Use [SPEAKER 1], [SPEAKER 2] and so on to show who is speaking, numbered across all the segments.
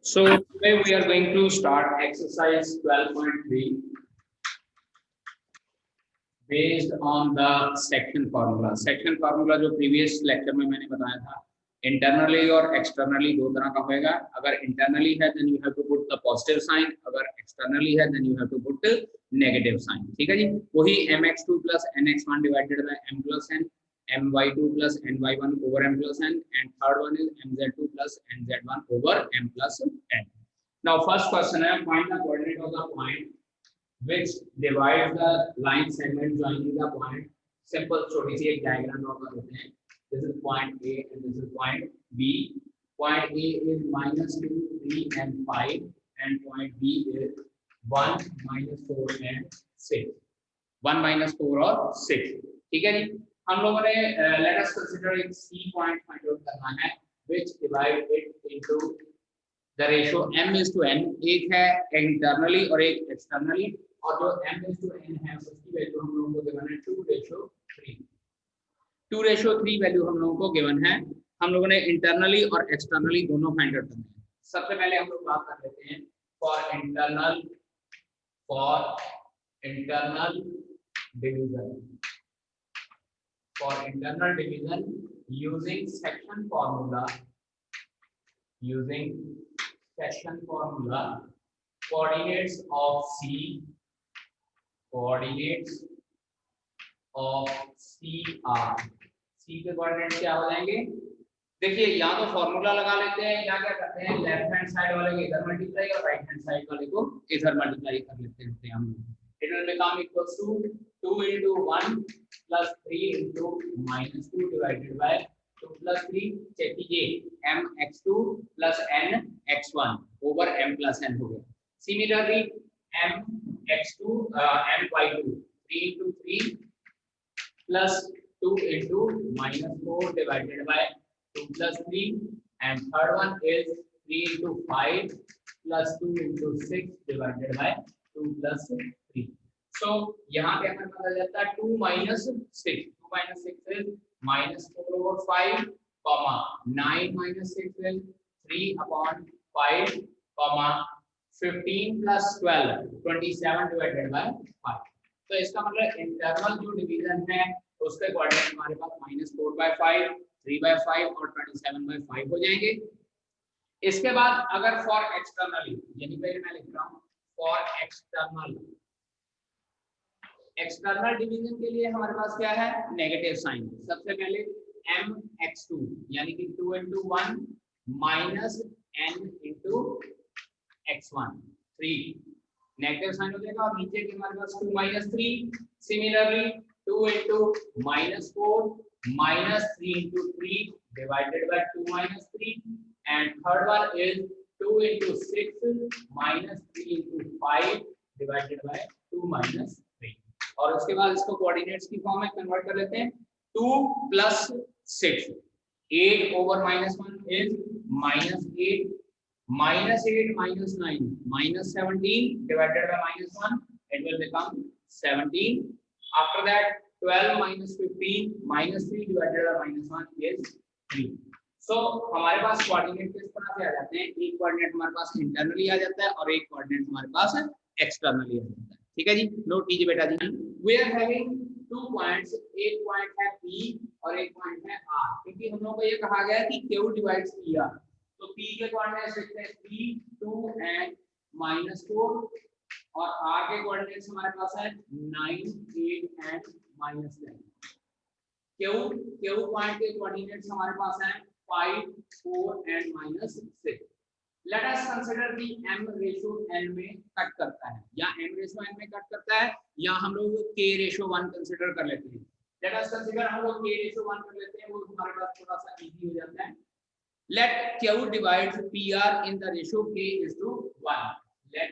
[SPEAKER 1] So today we are going to start exercise 12.3 based on the section formula. Section formula जो previous lecture में मैंने बताया था, internally और externally दो तरह का होएगा. अगर internally है then you have to put the positive sign, अगर externally है then you have to put negative sign. ठीक है जी. वही mx2 plus nx1 divided by m plus n, my2 plus ny1 over m plus n, and third one is mz2 plus nz1 over m plus n. Now first question है, find the coordinate of the point which divides the line segment joining the point. Simple छोटी सी एक diagram draw कर लेते हैं. This is point A and this is point B. Point A is -2, 3 and 5 and point B is 1, -4 and 6. 1, -4 और 6. ठीक है जी. हम लोगों ने let us consider एक C point find out करना है which divide it into the ratio m is to n. एक है internally और एक externally, और जो m is to n है उसकी वैल्यू हम लोगों को गिवन है 2:3. 2:3 वैल्यू हम लोगों को गिवन है. हम लोगों ने इंटरनली और एक्सटर्नली दोनों फाइंड आउट करने हैं. सबसे पहले हम लोग बात कर लेते हैं for internal division. For internal division using section formula coordinates of C are. C के कोऑर्डिनेट्स क्या हो जाएंगे? देखिए या तो फॉर्मूला लगा लेते हैं या क्या करते हैं लेफ्ट हैंड साइड वाले को इधर मल्टीप्लाई और राइट हैंड साइड वाले को इधर मल्टीप्लाई कर लेते हैं हम. It will become equals to 2 into 1 plus 3 into -2 divided by 2 plus 3. Check कीजिए mx2 plus nx1 over m plus n हो गया. Similarly mx2 my2 3 into 3 plus 2 into -4 divided by 2 plus 3, and third one is 3 into 5 plus 2 into 6 divided by 2 plus 3. So यहाँ पे हमें पता चलता है 2 minus 6. 2 minus 6 is -4 over 5, comma 9 minus 6 is 3 upon 5, comma 15 plus 12 27 divided by 5. तो इसका मतलब internal जो डिवीजन है उसके कोऑर्डिनेट हमारे पास -4/5, 3/5 और 27/5 हो जाएंगे. इसके बाद अगर फॉर एक्सटर्नली, यानी पहले मैं लिख रहा हूं फॉर एक्सटर्नल डिवीजन के लिए हमारे पास क्या है? Negative sign. सबसे पहले mx2 यानी कि 2 into 1 minus n into x1 3 negative sign हो जाएगा और नीचे के हमारे पास 2 minus 3. Similarly 2 into -4 minus 3 into 3 divided by 2 minus 3, and third one is 2 into 6 minus 3 into 5 divided by 2 minus 3. और उसके बाद इसको कोऑर्डिनेट्स की फॉर्म में कन्वर्ट कर लेते हैं. 2 plus 6, 8 over -1 is -8, -8 minus 9 -17 divided by -1, it will become 17. After that 12 minus 15 minus 3 divided by -1 is 3. So हमारे पास कोऑर्डिनेट किस तरह से आ जाते हैं? एक कोऑर्डिनेट हमारे पास इंटरनली आ जाता है और एक कोऑर्डिनेट हमारे पास एक्सटर्नली आ जाता है. ठीक है जी. नोट कीजिए बेटा जी. We are having 2 points. एक पॉइंट है P और एक पॉइंट है R. क्योंकि हम लोगों को ये कहा गया है कि Q डिवाइड्स PR, तो P के कोऑर्डिनेट्स लिखते हैं 3, 2 and -4, और R के कोऑर्डिनेट्स हमारे पास है 9, 8 and -10. Q पॉइंट के कोऑर्डिनेट्स हमारे पास हैं 5, 4 and -6. लेट अस कंसीडर कि m रेशियो n में कट करता है, या m रेशियो n में कट करता है, या हम लोग k रेशियो 1 कंसीडर कर लेते हैं. लेट अस कंसीडर हम लोग k रेशियो 1 कर लेते हैं, वो हमारे पास थोड़ा सा इजी हो जाता है. Let Q divides PR in the ratio k is to 1. Let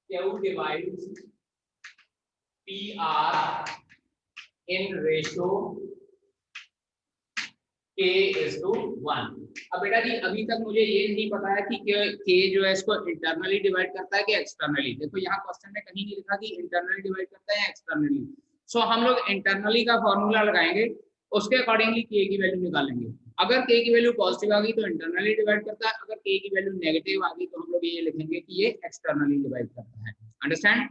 [SPEAKER 1] Q divides PR in ratio k is to 1. अब बेटा जी अभी तक मुझे ये नहीं पता है कि k जो है इसको इंटरनली डिवाइड करता है कि एक्सटर्नली. देखो यहाँ क्वेश्चन में कहीं नहीं लिखा कि इंटरनली डिवाइड करता है या एक्सटर्नली. सो हम लोग इंटरनली का फॉर्मूला लगाएंगे, उसके अकॉर्डिंगली k की वैल्यू निकालेंगे. अगर k की वैल्यू पॉजिटिव आ गई तो इंटरनली डिवाइड करता है, अगर k की वैल्यू नेगेटिव आ गई तो हम लोग ये लिखेंगे कि ये एक्सटर्नली डिवाइड करता है। अंडरस्टैंड?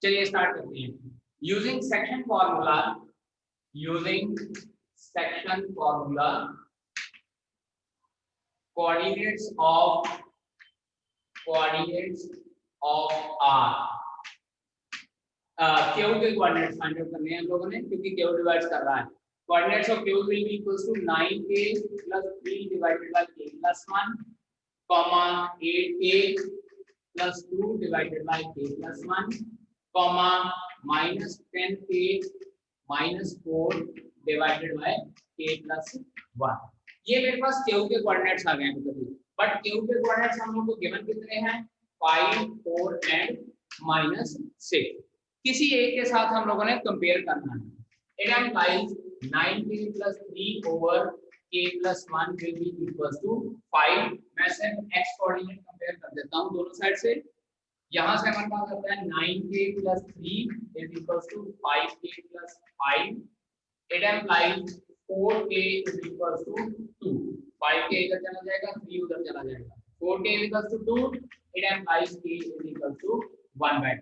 [SPEAKER 1] चलिए स्टार्ट करते हैं। Using section formula, using section formula, coordinates of r, Q के कोऑर्डिनेट्स फाइंड आउट करने हैं हम लोगों ने, क्योंकि क्यू डिवाइड कर रहा है। Coordinates of Q will be equals to 9k + 3 divided by k + 1, comma 8k + 2 divided by k + 1, comma -10k - 4 divided by k + 1। ये मेरे पास क्यू के कोऑर्डिनेट्स आ गए हैं मतलब, बट क्यू के कोऑर्डिनेट्स हम लोग को गिवन कितने हैं? 5, 4 एंड -6। किसी एक के साथ हम लोगों ने कंपेयर करना है। It implies 9k + 3 over k + 1 will be equals to 5। मैं सिर्फ x कोऑर्डिनेट कंपेयर कर देता हूं दोनों साइड से। यहां से हमारे पास आता है 9k + 3 is equals to 5k + 5। It implies 4k is equals to 2। 5k इधर चला जाएगा, 3 उधर चला जाएगा। 4k is equals to 2, it implies k is equals to 1/2।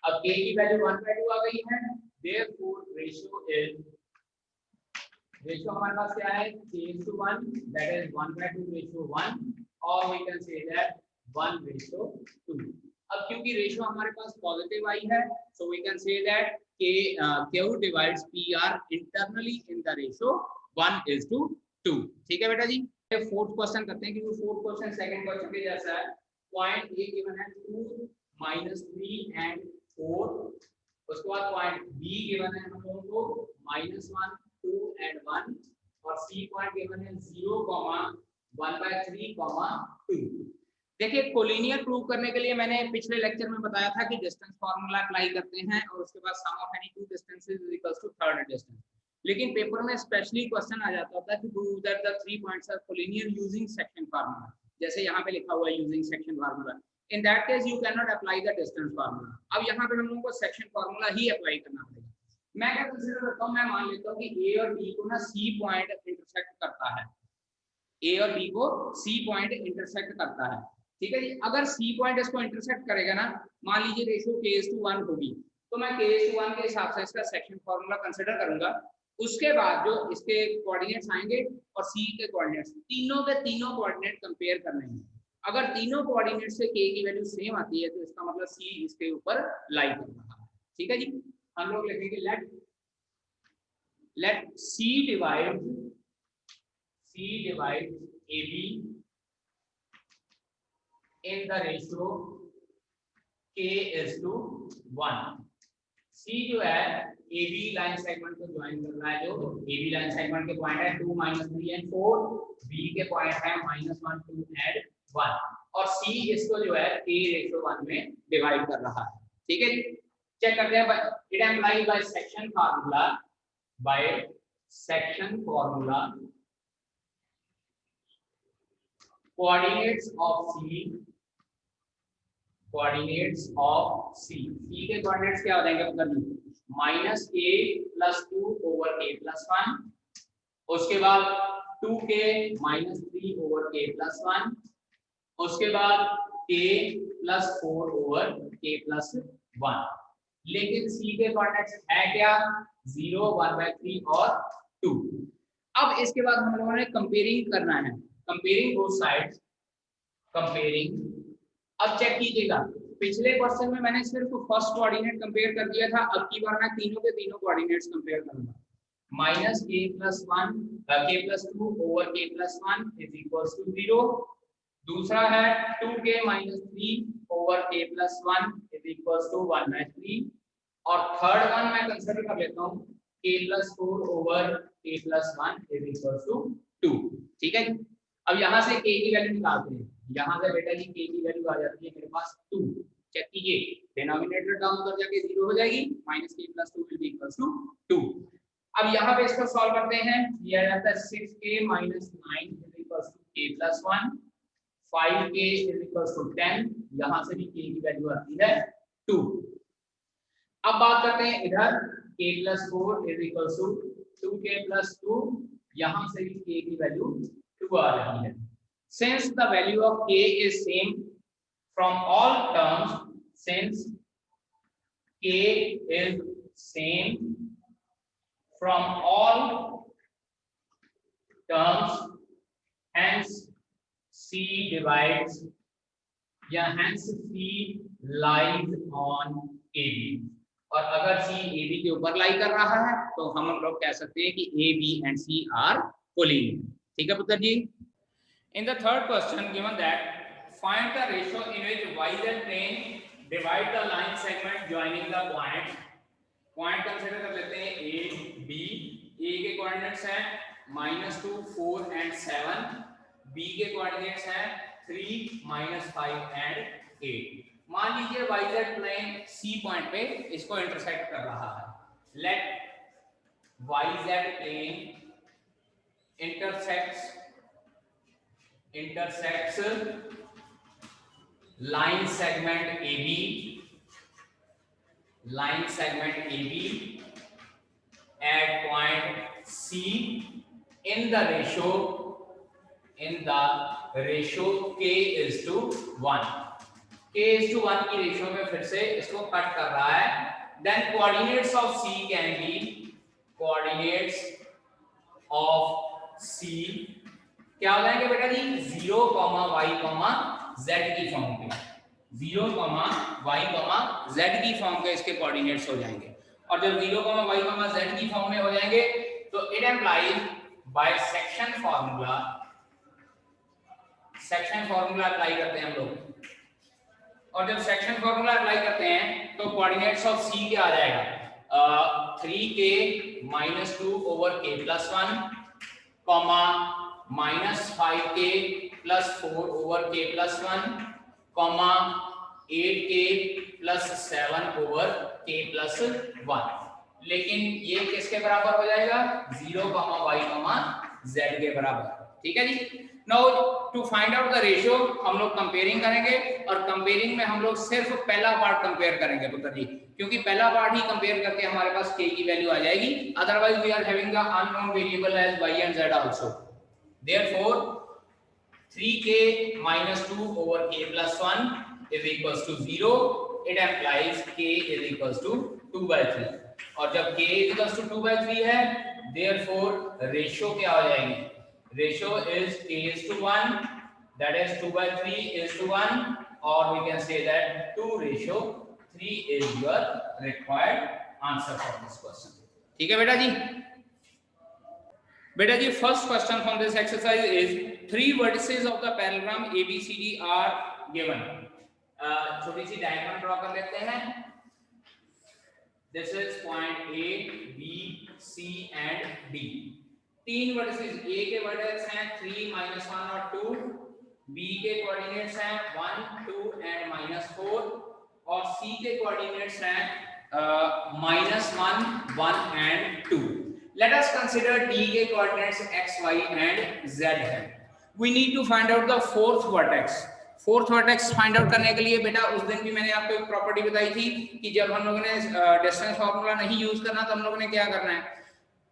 [SPEAKER 1] अब k की वैल्यू 1/2 आ गई है, therefore रेशियो हमारे पास क्या है? k:1, that is 1/2:1, or we can say that 1:2। अब क्योंकि रेशियो हमारे पास पॉजिटिव आई है, so we can say that q divides pr internally in the ratio 1:2। ठीक है बेटा जी। फोर्थ क्वेश्चन करते हैं, क्योंकि फोर्थ क्वेश्चन सेकंड क्वेश्चन के जैसा है। पॉइंट ए गिवन है 2, -3 एंड 4। उसके बाद पॉइंट बी गिवन है हम लोगों को -1, 2 एंड 1, और सी पॉइंट गिवन है 0, 1/3, 2। देखिए कोलिनियर प्रूव करने के लिए मैंने पिछले लेक्चर में बताया था कि डिस्टेंस फार्मूला अप्लाई करते हैं और उसके बाद sum of any two distances is equals to third distance. लेकिन पेपर में स्पेशली क्वेश्चन आ जाता था कि prove that the 3 points are collinear using section formula, जैसे यहाँ पे लिखा हुआ है using section formula. In that case you can not apply the distance formula. अब यहाँ पे हम लोगों को सेक्शन फार्मूला ही अप्लाई करना पड़ेगा। मैं क्या कंसीडर करता हूँ, मैं मान लेता हूँ कि ए और बी को ना सी पॉइंट इंटरसेक्ट करता है, ए और बी को सी पॉइंट इंटरसेक्ट करता है। ठीक है जी। अगर सी पॉइंट इसको इंटरसेक्ट करेगा ना, मान लीजिए रेशियो k:1 होगी, तो मैं k:1 के हिसाब से इसका सेक्शन फार्मूला कंसीडर करूंगा। उसके बाद जो इसके कोऑर्डिनेट्स आएंगे और सी के कोऑर्डिनेट्स, तीनों के तीनों कोऑर्डिनेट कंपेयर करने हैं। अगर तीनों कोऑर्डिनेट से k की वैल्यू सेम आती है तो इसका मतलब सी इसके ऊपर लाई कर रहा है। ठीक है जी। हम लोग लिखेंगे let see divide AB in the ratio k:1। C जो है AB लाइन सेगमेंट को ज्वाइन कर रहा है, जो AB लाइन सेगमेंट के पॉइंट है 2, -3 एंड 4, B के पॉइंट है -1, 2 एंड 1, और C इसको जो है k:1 में डिवाइड कर रहा है। ठीक है जी। चेक करते हैं। It implies by section formula coordinates of C के कोऑर्डिनेट्स क्या हो जाएंगे मतलब -k + 2 ओवर k + 1, उसके बाद 2k - 3 ओवर k + 1, उसके बाद k + 4 ओवर k + 1। लेकिन C के कोऑर्डिनेट्स है क्या? 0, 1/3 और 2। अब इसके बाद हम लोगों ने कंपेयरिंग करना है, कंपेयरिंग बोथ साइड्स, कंपेयरिंग। अब चेक कीजिएगा, पिछले क्वेश्चन में मैंने सिर्फ फर्स्ट कोऑर्डिनेट कंपेयर कर दिया था, अब की बार मैं तीनों के तीनों कोऑर्डिनेट्स कंपेयर करूंगा। -k+2 over k + 1 is equals to 0। दूसरा है 2k - 3 over k + 1 is equals to 1/3, और थर्ड वन मैं कंसीडर कर लेता हूं k + 4 over k + 1 is equals to 2। ठीक है जी। अब यहां से k की वैल्यू निकालते हैं। यहाँ से बेटा जी k की वैल्यू आ जाती है मेरे पास 2। चेक कीजिए, डिनोमिनेटर डाउन उधर जाके 0 हो जाएगी, -k + 2 will be equals to 2। अब यहाँ पे इसको सॉल्व करते हैं। ये आ जाता है 6k - 9 is equals to k + 1, 5k is equals to 10, यहाँ से भी k की वैल्यू आती है 2। अब बात करते हैं इधर k + 4 is equals to 2k + 2, यहां से भी k की वैल्यू 2 आ रही है। Since the value of k is same from all terms, since k is same from all terms, hence c divides या hence c lies on AB। और अगर c AB के ऊपर लाई कर रहा है तो हम लोग कह सकते हैं कि A, B and C are collinear। ठीक है पुत्र जी। In the third question given that find the ratio in which yz plane divide the line segment joining the points। Point consider कर लेते हैं A, B। A के coordinates हैं -2, 4 and 7। B के coordinates हैं 3, -5 एंड 8। मान लीजिए yz प्लेन C पॉइंट पे इसको इंटरसेक्ट कर रहा है। Let yz plane intersects line segment AB at point C in the ratio k is to 1। k is to 1 की रेशियो में फिर से इसको कट कर रहा है। then coordinates of C can be coordinates of C क्या हो जाएंगे बेटा जी 0, y, z की फॉर्म पे। 0, y, z की फॉर्म के इसके कोऑर्डिनेट्स हो जाएंगे। और जब 0, y, z की फॉर्म में हो जाएंगे तो it implies by section formula apply करते हैं हम लोग। और जब सेक्शन फार्मूला अप्लाई करते हैं तो कोऑर्डिनेट्स ऑफ C क्या आ जाएगा 3k - 2 / k + 1 -5k + 4 / k + 1 8k + 7 / k + 1। लेकिन ये किसके बराबर हो जाएगा 0, y, z के बराबर। ठीक है जी। Now to find out the ratio हम लोग कंपेयरिंग करेंगे और कंपेयरिंग में हम लोग सिर्फ पहला पार्ट कंपेयर करेंगे पुत्र जी, क्योंकि पहला पार्ट ही कंपेयर करके हमारे पास k की वैल्यू आ जाएगी। Otherwise we are having the unknown variable as y and z also. Therefore 3k - 2 / k + 1 is equals to 0। it implies k is equals to 2/3। और जब k is equals to 2/3 है therefore ratio क्या हो जाएगी ratio is k is to 1, that is 2/3 is to 1, or we can say that 2:3 is your required answer for this question। ठीक है बेटा जी। बेटा जी first question from this exercise is 3 vertices of the parallelogram ABCD are given। छोटी C diagram draw कर लेते हैं। This is point A, B, C and D। 3 vertices A के वर्टेक्स हैं 3, -1 और 2। B के कोऑर्डिनेट्स हैं 1, 2 एंड -4 और C के कोऑर्डिनेट्स हैं -1, 1 and 2। Let us consider D के coordinates x, y and z है। We need to find out the fourth vertex। Fourth vertex find out करने के लिए बेटा उस दिन भी मैंने आपको एक प्रॉपर्टी बताई थी कि जब हम लोगों ने डिस्टेंस फार्मूला नहीं यूज करना तो हम लोगों ने क्या करना है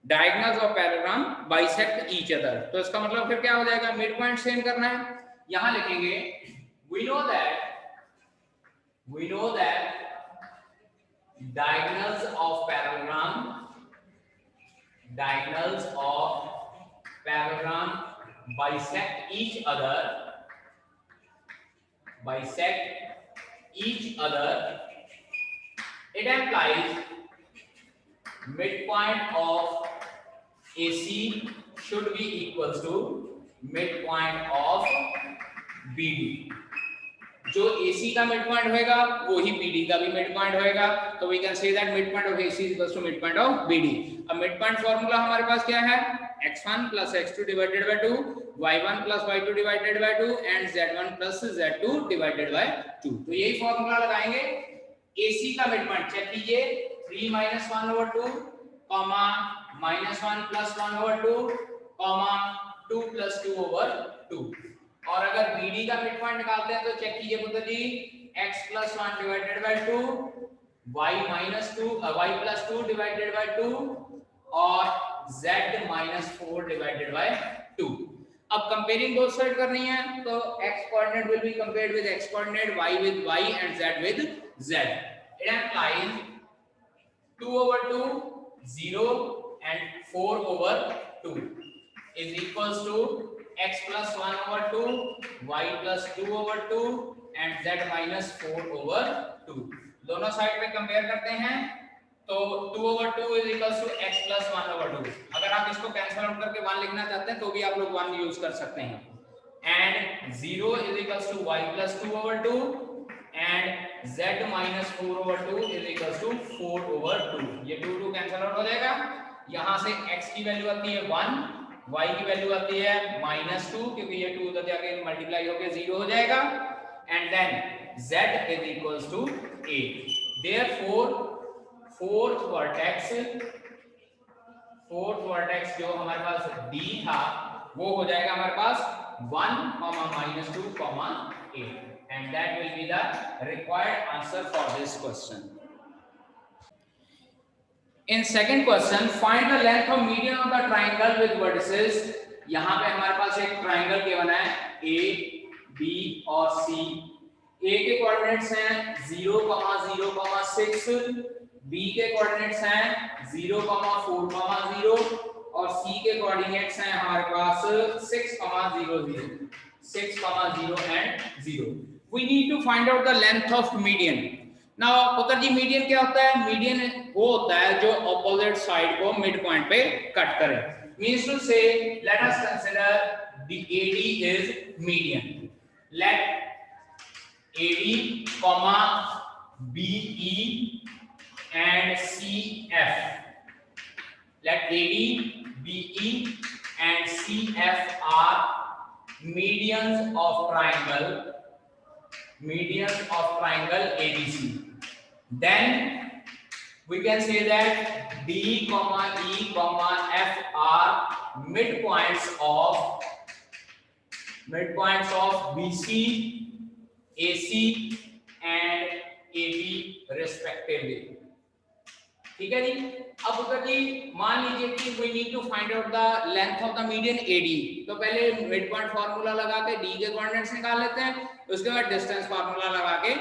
[SPEAKER 1] diagonals of parallelogram bisect each other. तो इसका मतलब फिर क्या हो जाएगा मिड पॉइंट सेम करना है। यहां लिखेंगे we know that diagonals of parallelogram bisect each other। It implies midpoint of AC should be equals to midpoint of BD। जो AC का मिड पॉइंट होएगा वो ही BD का भी मिड पॉइंट होएगा। तो we can say that mid point of AC equals to mid point of BD। अब mid point formula हमारे पास क्या है x1 + x2 divided by 2, y1 + y2 divided by 2 and z1 + z2 divided by 2। तो यही formula लगाएंगे। AC का mid point check कीजिए 3 - 1/2, -1 + 1/2, 2 + 2/2। और अगर BD का मिड पॉइंट निकालते हैं तो चेक कीजिए पुत्र जी x + 1 divided by 2, y + 2 divided by 2 और z माइनस 4 डिवाइडेड बाय 2। अब कंपेयरिंग बोथ साइड करनी है तो x coordinate will be compared with x coordinate, y with y and z with z. It implies 2 over 2 0 and 4 over 2 is equals to x plus 1 over 2, y plus 2 over 2 and z minus 4 over 2. दोनों side पे compare करते हैं तो 2 over 2 is equals to x plus 1 over 2. अगर आप इसको cancel out करके 1 लिखना चाहते हैं तो भी आप लोग 1 यूज कर सकते हैं। and 0 is equals to y plus 2 over 2 and z minus 4 over 2 is equals to 4 over 2. ये 2 कैंसिल आउट हो जाएगा। यहाँ से x की वैल्यू आती है 1, y की वैल्यू आती है -2 क्योंकि ये 2 उधर जाके मल्टीप्लाई होके 0 हो जाएगा and then z is equals to 8. Therefore fourth vertex जो हमारे पास D था वो हो जाएगा हमारे पास 1, -2, 8 and that will be the required answer for this question. In second question, find the length of median of the triangle with vertices. यहाँ पे हमारे पास एक ट्राइंगल के बना है A, B और C. A के कोऑर्डिनेट्स हैं 0, 0, 6, B के कोऑर्डिनेट्स हैं 0, 4, 0 और C के कोऑर्डिनेट्स हैं हमारे पास 6, 0, 0 and 0. We need to find out the length of median. Now पुत्र जी मीडियन क्या होता है? मीडियन वो होता है जो ऑपोजिट साइड को मिड पॉइंट पे कट करे। Means to say, let us consider the AD is median. Let AD, BE and CF. Let AD, BE and CF are medians of ABC. Then we can say that D, E, F are midpoints of BC, AC and AB respectively. ठीक है जी। अब उधर जी मान लीजिए कि we need to find out the length of the median AD, तो पहले mid point formula लगा के D के कोऑर्डिनेट्स निकाल लेते हैं, उसके बाद डिस्टेंस फार्मूला लगा के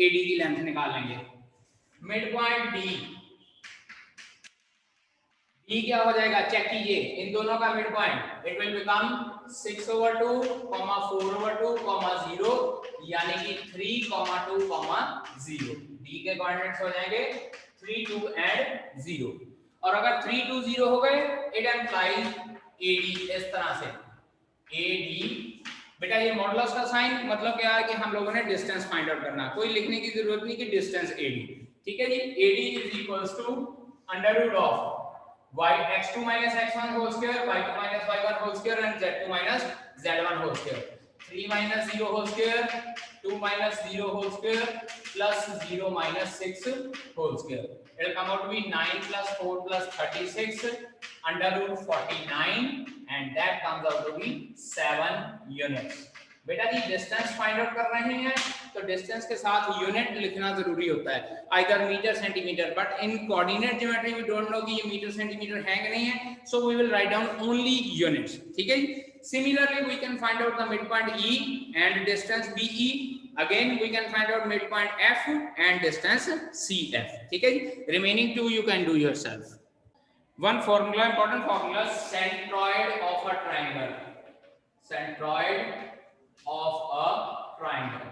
[SPEAKER 1] AD की लेंथ निकाल लेंगे। मिड पॉइंट D क्या हो जाएगा? चेक कीजिए इन दोनों का mid point, it will become 6 over 2, 4 over 2, 0 यानी कि 3, 2, 0। D के कोऑर्डिनेट्स हो जाएंगे 3, 2 and 0 और अगर 3, 2, 0 हो गए इट एम्प्लाइज AD इस तरह से AD। बेटा ये मॉडुलस का साइन मतलब क्या है कि हम लोगों ने डिस्टेंस फाइंड आउट करना, कोई लिखने की जरूरत नहीं कि डिस्टेंस AD। ठीक है जी। AD is equals to under root of x2 minus x1 whole square, y2 minus y1 whole square and z2 minus z1 whole square. 3 minus 0 whole square, 2 minus 0 whole square plus 0 minus 6 whole square. It will come out to be 9 plus 4 plus 36 under root 49 and that comes out to be 7 units. बेटा जी distance find out कर रहे हैं तो distance के साथ unit लिखना जरूरी होता है, either metre centimetre, but in coordinate geometry we don't know कि ये मीटर सेंटीमीटर है कि नहीं है, so we will write down only units. ठीक है। Similarly we can find out the mid point E and distance BE, again we can find out mid point F and distance CF। ठीक है जी। Remaining to you can do yourself. One formula, important formula, centroid of a triangle, centroid of a triangle।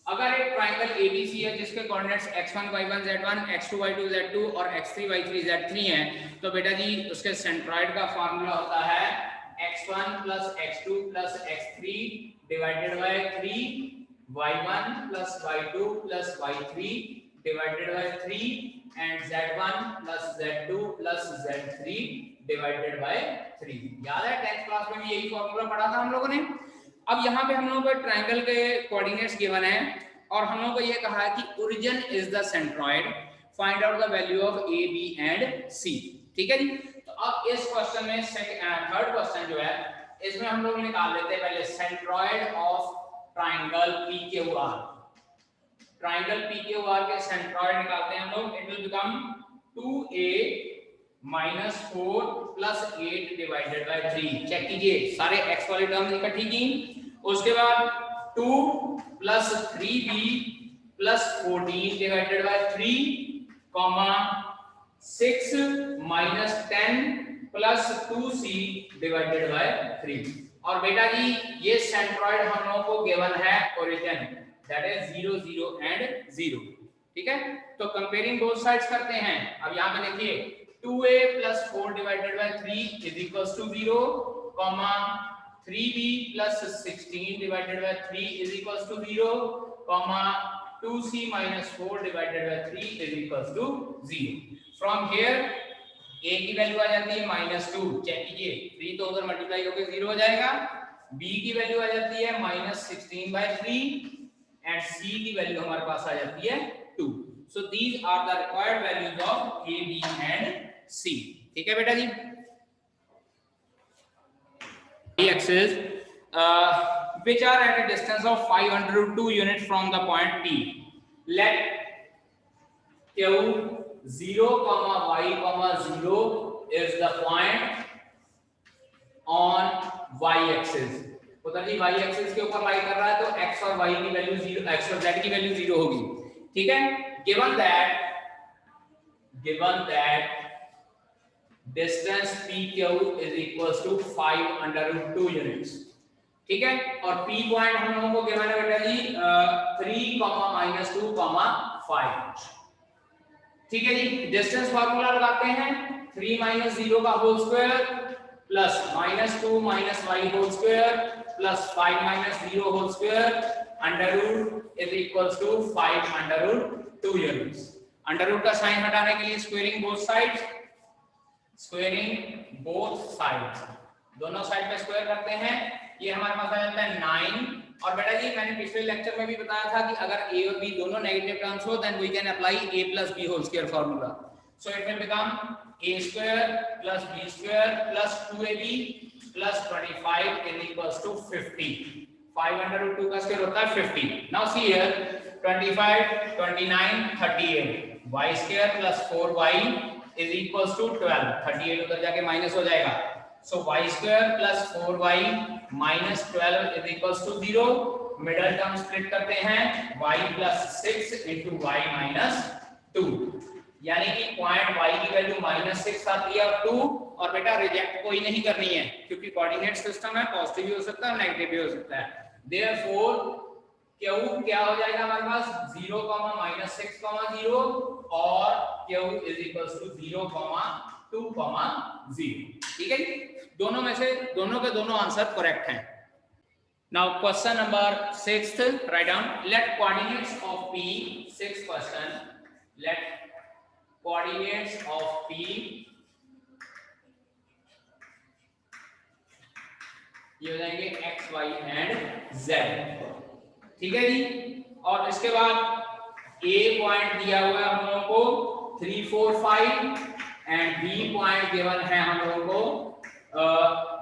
[SPEAKER 1] अगर एक triangle ABC है जिसके coordinates x1 y1 z1, x2 y2 z2 और x3 y3 z3 हैं, तो बेटा जी उसके सेंट्रॉइड का फार्मूला होता है x1 plus x2 plus x3 divided by 3, y1 plus y2 plus y3 divided by 3 and z1 plus z2 plus z3 divided by 3। याद है 10th क्लास में भी यही फार्मूला पढ़ा था हम लोगों ने। अब यहाँ पे हम लोगों को ट्रायंगल के कोऑर्डिनेट्स गिवन है और हम लोगों को ये कहा है कि origin is the centroid, find out the value of A, B and C। ठीक है जी। तो अब इस क्वेश्चन में थर्ड क्वेश्चन जो है इसमें हम लोग निकाल लेते हैं पहले centroid of triangle PQR। Triangle PQR के सेंट्रॉइड निकालते हैं हम लोग, it will become 2A -4 + 8 divided by 3। Check कीजिए, सारे x वाले टर्म इकट्ठी की। उसके बाद 2 + 3b + 14 divided by 3, 6 - 10 + 2c divided by 3। और बेटा जी ये सेंट्रॉइड हम लोगों को गिवन है ओरिजिन, दैट इज 0 0 एंड 0। ठीक है, तो कंपेयरिंग बोथ साइड्स करते हैं। अब यहां पे देखिए 2a + 4 divided by 3 = 0, 3b + 16 divided by 3 = 0, 2c - 4 divided by 3 = 0। From here a की वैल्यू आ जाती है -2, चेक कीजिए 3 तो उधर मल्टीप्लाई होकर 0 हो जाएगा। b की वैल्यू आ जाती है -16/3 एंड c की वैल्यू हमारे पास आ जाती है 2। So these are the required values of a, b and c। ठीक है बेटा जी। axis which are at a distance of 502 units from the point P. Let Q 0, y, 0 is the point on y axis। उधर जी y axis के ऊपर लाई कर रहा है तो x और y की वैल्यू 0, x और z की वैल्यू 0 होगी। ठीक है, given that distance PQ is equals to 5√2 units। ठीक है, और P पॉइंट हम लोगों को गिवन है बेटा जी 3, -2, 5। ठीक है जी, डिस्टेंस फार्मूला लगाते हैं 3 - 0 का whole square plus -2 - y whole square plus 5 - 0 whole square under root is equals to 5√2 units. Under root का साइन हटाने के लिए squaring both sides, squaring both sides, दोनों साइड पे स्क्वायर करते हैं। ये हमारे पास आ जाता है 9। और बेटा जी मैंने पिछले लेक्चर में भी बताया था कि अगर a और b दोनों नेगेटिव टर्म्स हो then we can apply a + b whole square formula. So it will become a² + b² + 2ab + 25 = 50। 5√2 का स्क्वायर होता है 50। Now see here 25, 29, 38 y² + 4y = 12। 38 उधर जाके माइनस हो जाएगा। So y² + 4y - 12 = 0। Middle term split करते हैं y + 6 × y - 2, यानी कि पॉइंट y की वैल्यू -6 आती है और 2। और बेटा रिजेक्ट कोई नहीं करनी है क्योंकि कोऑर्डिनेट सिस्टम है, पॉजिटिव भी हो सकता है नेगेटिव भी हो सकता है। देयरफॉर Q क्या हो जाएगा हमारे पास 0, -6, 0 और Q = 0, 2, 0। ठीक है जी, दोनों में से दोनों के दोनों आंसर करेक्ट हैं। Now question number 6, right down let coordinates of P। 6 question, let coordinates of P, ये हो जाएंगे x, y एंड z। ठीक है जी, और इसके बाद A पॉइंट दिया हुआ है हम लोगों को 3, 4, 5 एंड B पॉइंट गिवन है हम लोगों को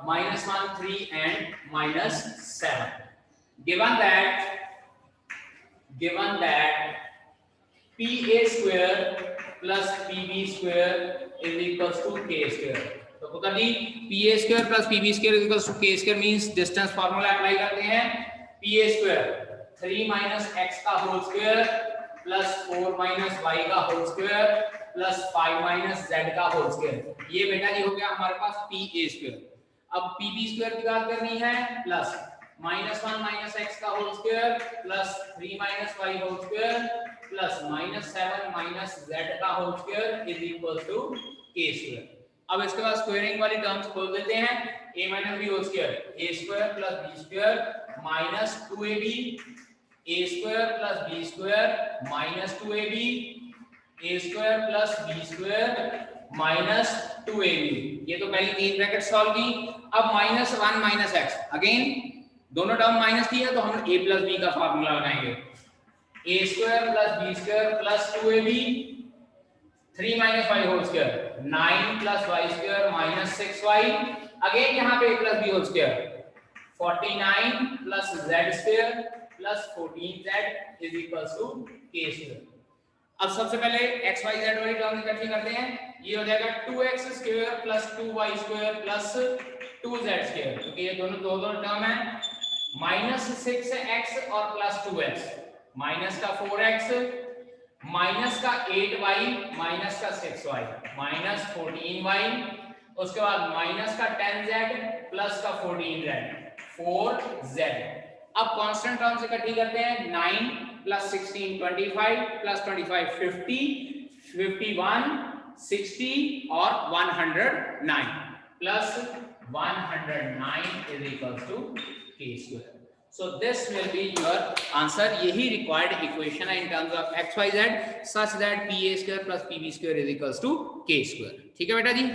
[SPEAKER 1] -1, 3 and -7। given that PA² + PB² = K²। तो पुत्र जी PA² + PB² = K² means distance formula apply करते हैं। PA² 3 - x का होल स्क्वायर प्लस 4 - y का होल स्क्वायर प्लस 5 - z का होल स्क्वायर। ये बेटा जी हो गया हमारे पास PA²। अब PB² की बात करनी है प्लस -1 - x का whole square plus 3 - y whole square plus -7 - z का होल स्क्वायर = K²। अब इसके बाद स्क्वायरिंग वाली टर्म्स खोल देते हैं। a - b whole square a² + b² - 2ab, a² + b² - 2ab, a² + b² - 2ab। ये तो पहली तीन ब्रैकेट सॉल्व की। अब -1 - x, अगेन दोनों टर्म माइनस की है तो हम a + b का फार्मूला लगाएंगे। a² + b² + 2ab, 3 - y whole square 9 + y² - 6y, again यहाँ पे a + b whole square 49 + z² + 14z = K²। अब सबसे पहले एक्स वाई जेड वाली टर्म इकट्ठी करते हैं। ये हो जाएगा 2x² plus 2y² plus 2z², क्योंकि ये दोनों टर्म है। -6x और प्लस 2x, माइनस का 4x, माइनस का 8y, माइनस का 6y, माइनस 14y, उसके बाद माइनस का 10z प्लस का 14z, 4z। अब कांस्टेंट टर्म्स इकट्ठी करते हैं। 9 प्लस 16 25 प्लस 25 50, 51 60 और 109 plus 109 is equals to k²। So this will be your answer। यही required equation है in terms of x y z such that pa² plus pb² is equals to k²। ठीक है बेटा जी।